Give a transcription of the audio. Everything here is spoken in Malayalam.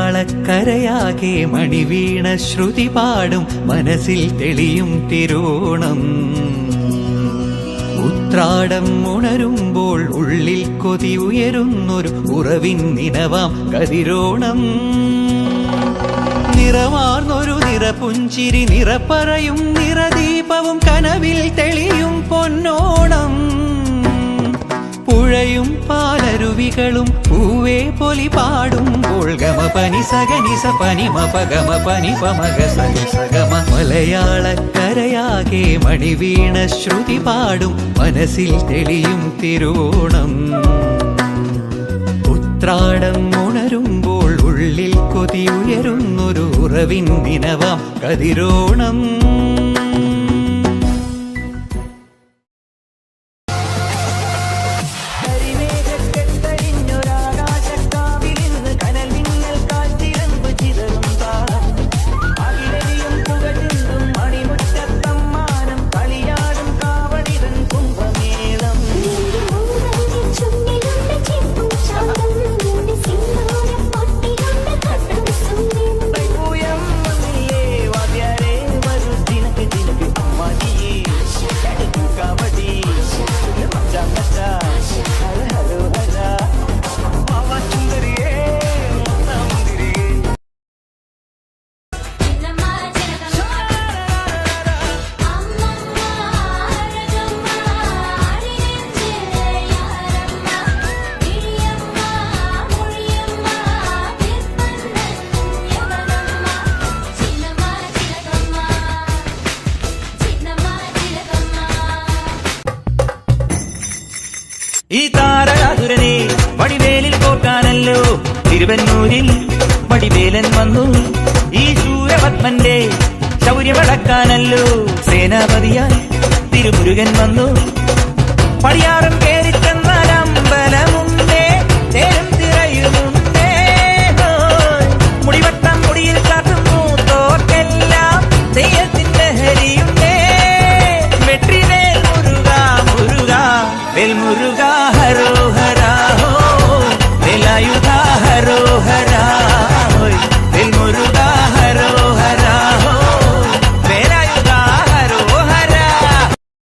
മലയാളക്കരയാകെ മണിവീണ ശ്രുതി പാടും മനസ്സിൽ തെളിയും തിരുവോണം. ഉത്രാടം ഉണരുമ്പോൾ ഉള്ളിൽ കൊതി ഉയരുന്നൊരു ഉറവിൻ നിനവാം കതിരോണം. നിറമാർന്നൊരു നിറപുഞ്ചിരി നിറപ്പറയും നിറദീപവും കനവിൽ തെളിയും പൊന്നോണം. പുഴയും പാലരുവികളും പൂവേ പൊലി പാടുമ്പോൾ ഗമ പനി സഗനിസ പനി മപ ഗമ പനി പമഗ സനി സഗമ. മലയാളക്കരയാകെ മണിവീണ ശ്രുതി പാടും മനസ്സിൽ തെളിയും തിരുവോണം. ഉത്രാടം ഉണരുമ്പോൾ ഉള്ളിൽ കൊതി ഉയരുന്നൊരു ഉറവിൻ നിനവാം കതിരോണം. ഈ താരകാസുരനെ വടിവേലിൽ കോർക്കാനല്ലോ തിരുവന്നൂരിൽ വടിവേലൻ വന്നു. ഈ ശൂരപത്മന്റെ ശൗര്യമടക്കാനല്ലോ സേനാപതിയായി തിരുമുരുകൻ വന്നു. പടിയാറും കേറിച്ചെന്നാൽ അമ്പലമുണ്ടേ, തേരും തിരയുമുണ്ടേ. മുടിവട്ടം മുടിയിൽ കാട്ടുന്നു തോർക്കെല്ലാം തെയ്യത്തിന്റെ ഹരിയുണ്ടേ. വെട്രിവേൽ മുരുക മുരുക വേൽ മുരുക ഹരോ